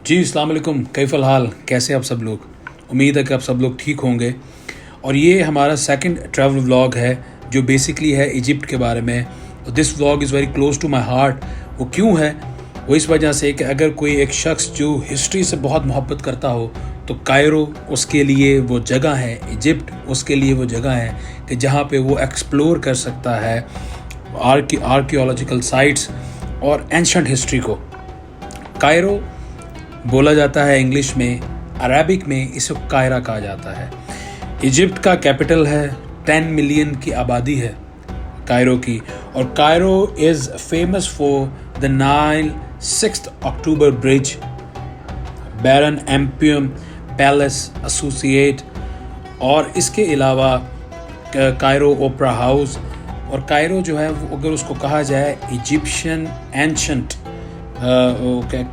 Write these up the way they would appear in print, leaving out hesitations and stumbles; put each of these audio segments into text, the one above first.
جی السلام علیکم، کیف الحال؟ کیسے آپ سب لوگ؟ امید ہے کہ آپ سب لوگ ٹھیک ہوں گے. اور یہ ہمارا سیکنڈ ٹریول ولاگ ہے جو بیسکلی ہے ایجپٹ کے بارے میں. This vlog is very close to my heart. وہ کیوں ہے؟ وہ اس وجہ سے کہ اگر کوئی ایک شخص جو ہسٹری سے بہت محبت کرتا ہو تو کائرو اس کے لیے وہ جگہ ہے، ایجپٹ اس کے لیے وہ جگہ ہے کہ جہاں پہ وہ ایکسپلور کر سکتا ہے آرکیولوجیکل سائٹس اور اینشنٹ ہسٹری کو. کائرو بولا جاتا ہے انگلش میں، عربک میں اس کو قاہرہ کہا جاتا ہے. ایجپٹ کا کیپٹل ہے، 10 ملین کی آبادی ہے کائرو کی. اور Cairo is famous for the Nile 6 October bridge, Baron Empain Palace ایسوسیٹ، اور اس کے علاوہ کائرو اوپرا ہاؤس. اور کائرو جو ہے وہ اگر اس کو کہا جائے ایجپشین اینشنٹ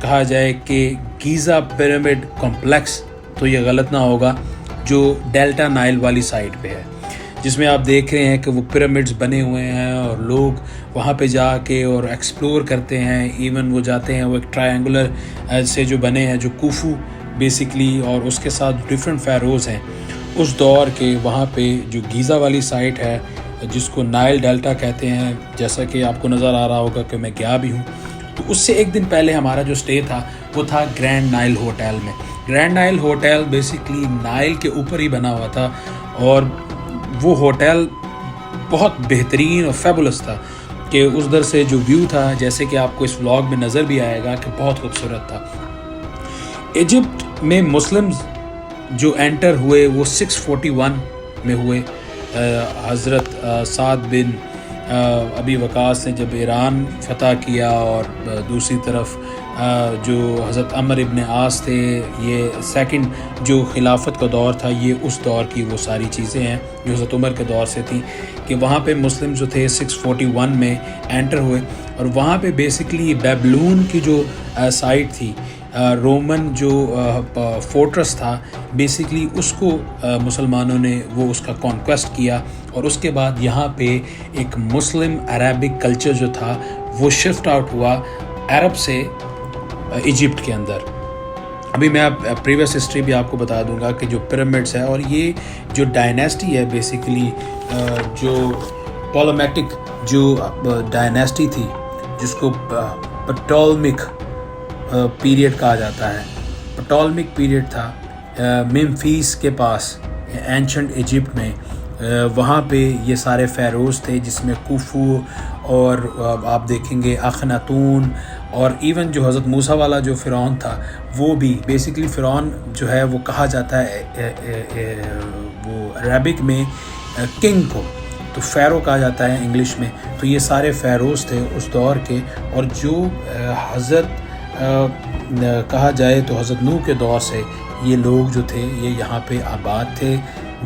کہا جائے کہ گیزا پیرامڈ کمپلیکس تو یہ غلط نہ ہوگا، جو ڈیلٹا نائل والی سائٹ پہ ہے، جس میں آپ دیکھ رہے ہیں کہ وہ پیرامڈز بنے ہوئے ہیں اور لوگ وہاں پہ جا کے اور ایکسپلور کرتے ہیں. ایون وہ جاتے ہیں، وہ ایک ٹرائنگولر سے جو بنے ہیں، جو کوفو بیسکلی، اور اس کے ساتھ ڈفرینٹ فیروز ہیں اس دور کے. وہاں پہ جو گیزا والی سائٹ ہے جس کو نائل ڈیلٹا کہتے ہیں، جیسا کہ آپ کو نظر آ رہا ہوگا کہ میں گیا بھی ہوں. تو اس سے ایک دن پہلے ہمارا جو اسٹے تھا وہ تھا گرینڈ نائل ہوٹل میں. Grand Nile Hotel basically Nile کے اوپر ہی بنا ہوا تھا، اور وہ ہوٹل بہت بہترین اور فیبولس تھا کہ اس در سے جو ویو تھا، جیسے کہ آپ کو اس ولاگ میں نظر بھی آئے گا، کہ بہت خوبصورت تھا. ایجپٹ میں مسلمز جو انٹر ہوئے وہ 641 میں ہوئے. حضرت سعد بن ابی وقاص نے جب ایران فتح کیا، اور دوسری طرف جو حضرت عمر ابن عاص تھے، یہ سیکنڈ جو خلافت کا دور تھا، یہ اس دور کی وہ ساری چیزیں ہیں جو حضرت عمر کے دور سے تھیں، کہ وہاں پہ مسلم جو تھے 641 میں انٹر ہوئے. اور وہاں پہ بیسکلی بیبلون کی جو سائٹ تھی، رومن جو فورٹرس تھا، بیسکلی اس کو مسلمانوں نے وہ اس کا کانکویسٹ کیا. اور اس کے بعد یہاں پہ ایک مسلم عربک کلچر جو تھا وہ شفٹ آؤٹ ہوا عرب سے ایجپٹ کے اندر. ابھی میں پریویس ہسٹری بھی آپ کو بتا دوں گا کہ جو پیرامڈس ہے، اور یہ جو ڈائنیسٹی ہے بیسیکلی جو پولومیٹک جو ڈائنیسٹی تھی، جس کو پٹولمک پیریڈ کہا جاتا ہے. پٹولمک پیریڈ تھا ممفیس کے پاس اینشنٹ ایجپٹ میں. وہاں پہ یہ سارے فیروز تھے، جس میں کوفو اور آپ دیکھیں گے اخناتون، اور ایون جو حضرت موسیٰ والا جو فرعون تھا وہ بھی بیسکلی فرعون جو ہے وہ کہا جاتا ہے وہ عربک میں کنگ کو، تو فیرو کہا جاتا ہے انگلش میں. تو یہ سارے فیروز تھے اس دور کے. اور جو حضرت کہا جائے تو حضرت نوح کے دور سے یہ لوگ جو تھے یہ یہاں پہ آباد تھے.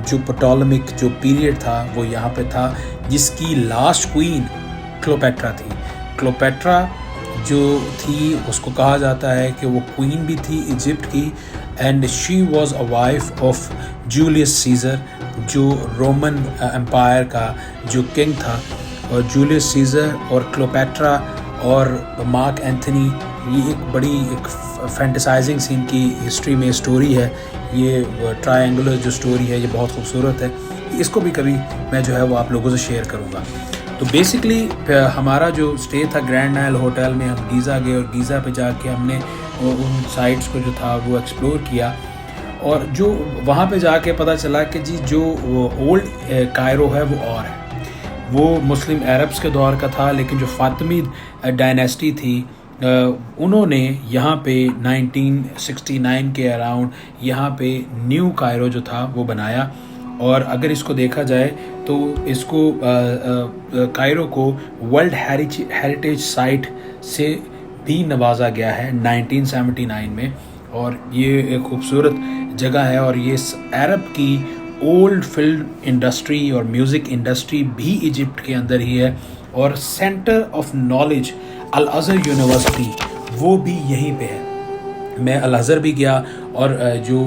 جو پٹولمک جو پیریڈ تھا وہ یہاں پہ تھا، جس کی لاسٹ کوئین کلوپیٹرا تھی. کلوپیٹرا جو تھی اس کو کہا جاتا ہے کہ وہ کوئین بھی تھی ایجپٹ کی، and she was a wife of Julius Caesar, جو رومن امپائر کا جو کنگ تھا. اور جولیس سیزر اور کلوپیٹرا اور مارک اینتھنی، یہ ایک بڑی ایک فینٹسائزنگ سی ان کی ہسٹری میں اسٹوری ہے. یہ ٹرائنگولر جو اسٹوری ہے یہ بہت خوبصورت ہے. اس کو بھی کبھی میں جو ہے وہ آپ لوگوں سے شیئر کروں گا. تو بیسکلی ہمارا جو اسٹے تھا گرینڈ نائل ہوٹل میں، ہم گیزا گئے، اور گیزا پہ جا کے ہم نے ان سائٹس کو جو تھا وہ ایکسپلور کیا. اور جو وہاں پہ جا کے پتہ چلا کہ جی جو اولڈ کائرو ہے وہ اور ہے، وہ مسلم عربس کے دور کا تھا. لیکن جو فاطمی ڈائنیسٹی تھی، انہوں نے یہاں پہ 1969 کے اراؤنڈ یہاں پہ نیو کائرو جو تھا وہ بنایا. اور اگر اس کو دیکھا جائے تو اس کو کائرو کو ورلڈ ہیریٹیج سائٹ سے بھی نوازا گیا ہے 1979 میں. اور یہ ایک خوبصورت جگہ ہے، اور یہ عرب کی اولڈ فلم انڈسٹری اور میوزک انڈسٹری بھی ایجپٹ کے اندر ہی ہے. اور سینٹر آف نالج الازہر یونیورسٹی وہ بھی یہیں پہ ہے. میں الازہر بھی گیا، اور جو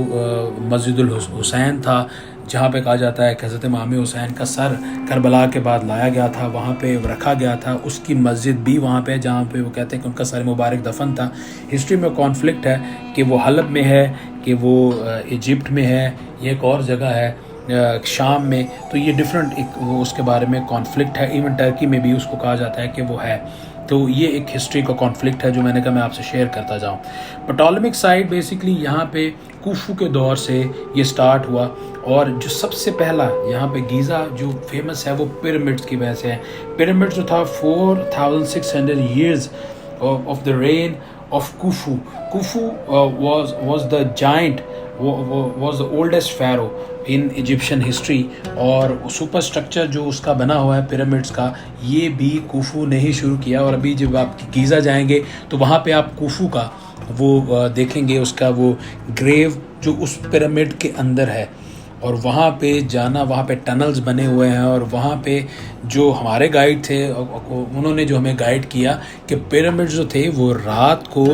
مسجد الحسین تھا جہاں پہ کہا جاتا ہے کہ حضرت امام حسین کا سر کربلا کے بعد لایا گیا تھا، وہاں پہ رکھا گیا تھا. اس کی مسجد بھی وہاں پہ جہاں پہ وہ کہتے ہیں کہ ان کا سر مبارک دفن تھا. ہسٹری میں کانفلکٹ ہے کہ وہ حلب میں ہے کہ وہ ایجپٹ میں ہے، یہ ایک اور جگہ ہے شام میں. تو یہ ڈفرینٹ ایک وہ اس کے بارے میں کانفلکٹ ہے. ایون ٹرکی میں بھی اس کو کہا جاتا ہے کہ وہ ہے. تو یہ ایک ہسٹری کا کانفلکٹ ہے جو میں نے کہا میں آپ سے شیئر کرتا جاؤں. پٹولمک سائٹ بیسکلی یہاں پہ کوفو کے دور سے یہ سٹارٹ ہوا، اور جو سب سے پہلا یہاں پہ گیزا جو فیمس ہے وہ پیرامڈس کی وجہ سے ہے. پیرامڈ جو تھا 4600 years of the reign of Khufu. Khufu was the giant, was the oldest pharaoh in Egyptian history. اور سپر سٹرکچر جو اس کا بنا ہوا ہے پیرامڈس کا، یہ بھی کوفو نے ہی شروع کیا. اور ابھی جب آپ گیزا جائیں گے تو وہاں پہ آپ کوفو کا وہ دیکھیں گے، اس کا وہ گریو جو اس پیرامڈ کے اندر ہے. اور وہاں پہ جانا، وہاں پہ ٹنلز بنے ہوئے ہیں، اور وہاں پہ جو ہمارے گائیڈ تھے انہوں نے جو ہمیں گائیڈ کیا کہ پیرامڈ جو تھے وہ رات کو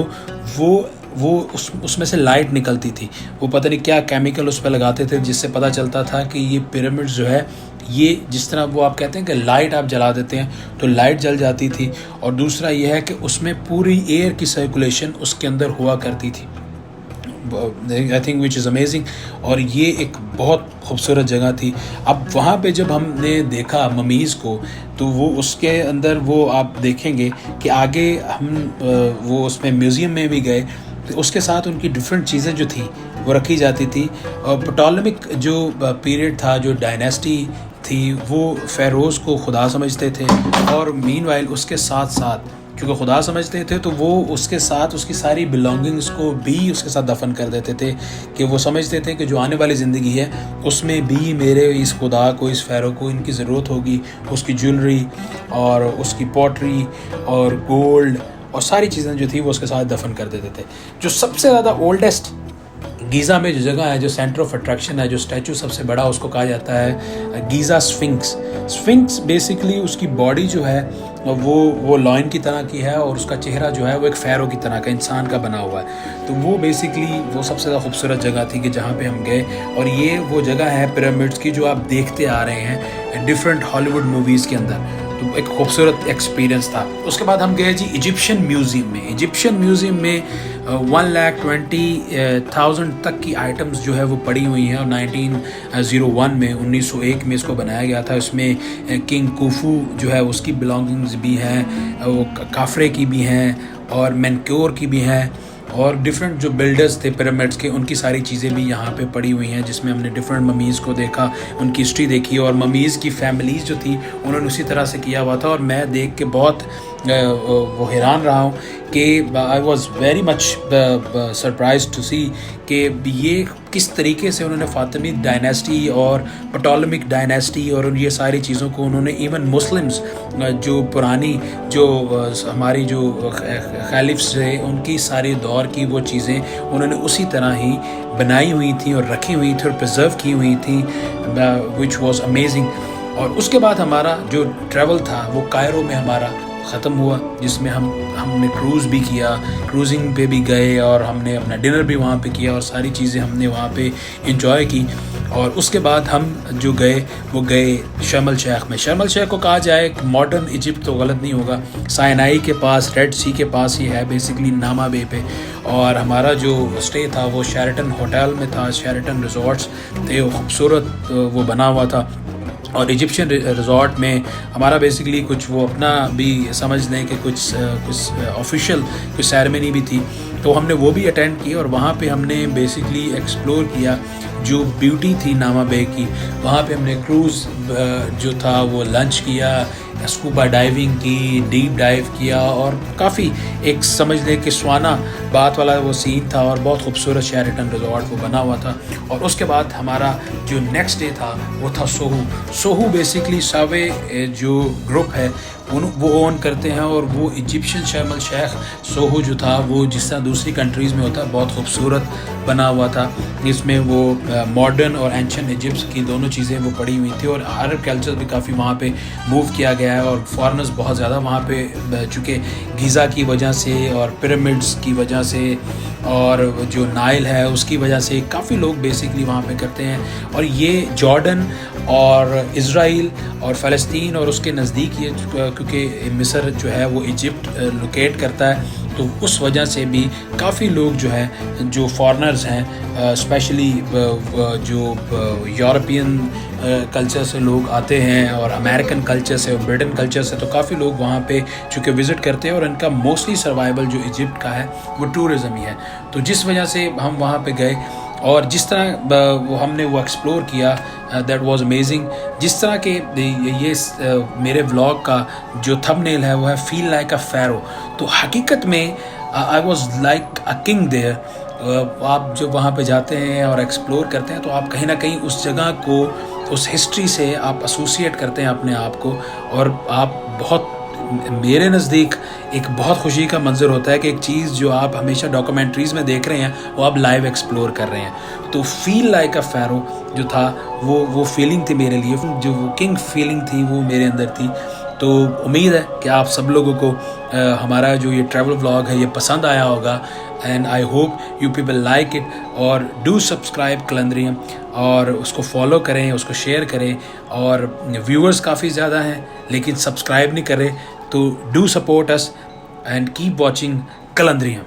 وہ اس میں سے لائٹ نکلتی تھی. وہ پتہ نہیں کیا کیمیکل اس پہ لگاتے تھے جس سے پتہ چلتا تھا کہ یہ پیرامڈ جو ہے یہ جس طرح وہ آپ کہتے ہیں کہ لائٹ آپ جلا دیتے ہیں تو لائٹ جل جاتی تھی. اور دوسرا یہ ہے کہ اس میں پوری ایئر کی سرکولیشن اس کے اندر ہوا کرتی تھی. I think which is amazing. اور یہ ایک بہت خوبصورت جگہ تھی. اب وہاں پہ جب ہم نے دیکھا ممیز کو تو وہ اس کے اندر وہ آپ دیکھیں گے کہ آگے ہم وہ اس میں میوزیم میں بھی گئے، اس کے ساتھ ان کی ڈفرینٹ چیزیں جو تھی وہ رکھی جاتی تھی. پٹولمک جو پیریڈ تھا، جو ڈائنیسٹی تھی، وہ فیروز کو خدا سمجھتے تھے. اور مین وائل اس کے ساتھ ساتھ کیونکہ خدا سمجھتے تھے تو وہ اس کے ساتھ اس کی ساری بلانگنگس کو بھی اس کے ساتھ دفن کر دیتے تھے، کہ وہ سمجھتے تھے کہ جو آنے والی زندگی ہے اس میں بھی میرے اس خدا کو، اس فیرو کو ان کی ضرورت ہوگی. اس کی جولری اور اس کی پوٹری اور گولڈ اور ساری چیزیں جو تھی وہ اس کے ساتھ دفن کر دیتے تھے. جو سب سے زیادہ اولڈسٹ گیزا میں جو جگہ ہے، جو سینٹر آف اٹریکشن ہے، جو اسٹیچو سب سے بڑا اس کو کہا جاتا ہے گیزا سفنکس. سفنکس بیسکلی اس کی باڈی جو ہے وہ لائن کی طرح کی ہے، اور اس کا چہرہ جو ہے وہ ایک فیرو کی طرح کا انسان کا بنا ہوا ہے. تو وہ بیسکلی وہ سب سے زیادہ خوبصورت جگہ تھی کہ جہاں پہ ہم گئے. اور یہ وہ جگہ ہے پیرامڈس کی جو آپ دیکھتے آ رہے ہیں ڈفرینٹ ہالی ووڈ موویز کے اندر. تو ایک خوبصورت ایکسپیرینس تھا. اس کے بعد ہم گئے جی ایجپشین میوزیم میں. ایجپشین میوزیم میں 1,20,000 تک کی آئٹمز جو ہے وہ پڑی ہوئی ہیں. اور 1901 میں اس کو بنایا گیا تھا. اس میں کنگ کوفو جو ہے اس کی بلانگنگز بھی ہیں، وہ کافرے کی بھی ہیں اور مینکور کی بھی ہیں، اور ڈفرینٹ جو بلڈرز تھے پیرامڈس کے ان کی ساری چیزیں بھی یہاں پہ پڑی ہوئی ہیں، جس میں ہم نے ڈفرینٹ ممیز کو دیکھا، ان کی ہسٹری دیکھی. اور ممیز کی فیملیز جو تھی انہوں نے اسی طرح سے کیا ہوا تھا. اور میں دیکھ کے بہت وہ حیران رہا ہوں کہ I was very much surprise to see کہ یہ کس طریقے سے انہوں نے فاطمید ڈائنیسٹی اور پٹولمک ڈائنیسٹی اور یہ ساری چیزوں کو انہوں نے ایون مسلمز جو پرانی جو ہماری جو خالفز تھے ان کی ساری دور کی وہ چیزیں انہوں نے اسی طرح ہی بنائی ہوئی تھیں اور رکھی ہوئی تھیں اور پرزرو کی ہوئی تھیں، وچ واز امیزنگ. اور اس کے بعد ہمارا جو ٹریول تھا وہ کائرو میں ہمارا ختم ہوا، جس میں ہم نے کروز بھی کیا، کروزنگ پہ بھی گئے، اور ہم نے اپنا ڈنر بھی وہاں پہ کیا، اور ساری چیزیں ہم نے وہاں پہ انجوائے کی. اور اس کے بعد ہم جو گئے وہ گئے شرم الشیخ میں. شرم الشیخ کو کہا جائے کہ ماڈرن ایجپٹ تو غلط نہیں ہوگا، سائنائی کے پاس، ریڈ سی کے پاس ہی ہے بیسکلی، ناما بے پہ. اور ہمارا جو اسٹے تھا وہ شیرٹن ہوٹل میں تھا، شیرٹن ریزورٹس تھے، خوبصورت وہ بنا ہوا تھا. اور ایجپشین ریزورٹ میں ہمارا بیسکلی کچھ وہ اپنا بھی سمجھ لیں کہ کچھ آفیشیل کچھ سیرمنی بھی تھی، تو ہم نے وہ بھی اٹینڈ کی. اور وہاں پہ ہم نے بیسکلی ایکسپلور کیا جو بیوٹی تھی ناما بے کی. وہاں پہ ہم نے کروز جو تھا وہ لنچ کیا، اسکوبا ڈائیونگ کی، ڈیپ ڈائیو کیا، اور کافی ایک سمجھ لیں کہ سوانا بات والا وہ سین تھا، اور بہت خوبصورت شیرٹن ریزورٹ وہ بنا ہوا تھا. اور اس کے بعد ہمارا جو نیکسٹ ڈے تھا وہ تھا سوہو. سوہو بیسکلی ساوے جو گروپ ہے وہ اون کرتے ہیں، اور وہ ایجپشین شرم الشیخ سوہو جو تھا وہ جس طرح دوسری کنٹریز میں ہوتا ہے بہت خوبصورت بنا ہوا تھا. اس میں وہ ماڈرن اور اینشنٹ ایجپٹ کی دونوں چیزیں وہ پڑی ہوئی تھی، اور عرب کلچر بھی کافی وہاں پہ موو کیا گیا ہے. اور فارنرز بہت زیادہ وہاں پہ، چونکہ گیزا کی وجہ سے اور پیرامڈس کی وجہ سے اور جو نائل ہے اس کی وجہ سے کافی لوگ بیسکلی وہاں پہ کرتے ہیں. اور یہ جارڈن اور اسرائیل اور فلسطین اور اس کے نزدیک یہ کیونکہ مصر جو ہے وہ ایجپٹ لوکیٹ کرتا ہے تو اس وجہ سے بھی کافی لوگ جو ہے جو فارنرز ہیں اسپیشلی جو یورپین کلچر سے لوگ آتے ہیں اور امریکن کلچر سے اور برٹن کلچر سے تو کافی لوگ وہاں پہ چونکہ وزٹ کرتے ہیں اور ان کا موسٹلی سروائیول جو ایجپٹ کا ہے وہ ٹورزم ہی ہے. تو جس وجہ سے ہم وہاں پہ گئے اور جس طرح ہم نے وہ ایکسپلور کیا دیٹ واز امیزنگ. جس طرح کہ یہ میرے ولاگ کا جو تھم نیل ہے وہ ہے فیل لائک اے فیرو. تو حقیقت میں I was like a king there. آپ جب وہاں پہ جاتے ہیں اور ایکسپلور کرتے ہیں تو آپ کہیں نہ کہیں اس جگہ کو اس ہسٹری سے آپ ایسوسیٹ کرتے ہیں اپنے آپ کو اور آپ بہت میرے نزدیک ایک بہت خوشی کا منظر ہوتا ہے کہ ایک چیز جو آپ ہمیشہ ڈاکومنٹریز میں دیکھ رہے ہیں وہ آپ لائیو ایکسپلور کر رہے ہیں. تو فیل لائک اے فیرو جو تھا وہ فیلنگ تھی میرے لیے, جو وہ کنگ فیلنگ تھی وہ میرے اندر تھی. تو امید ہے کہ آپ سب لوگوں کو ہمارا جو یہ ٹریول ولاگ ہے یہ پسند آیا ہوگا and I hope you people like it. اور ڈو سبسکرائب کلندریم اور اس کو فالو کریں, اس کو شیئر کریں. اور ویورز کافی زیادہ ہیں لیکن سبسکرائب نہیں کرے تو do support us and keep watching کلندریم.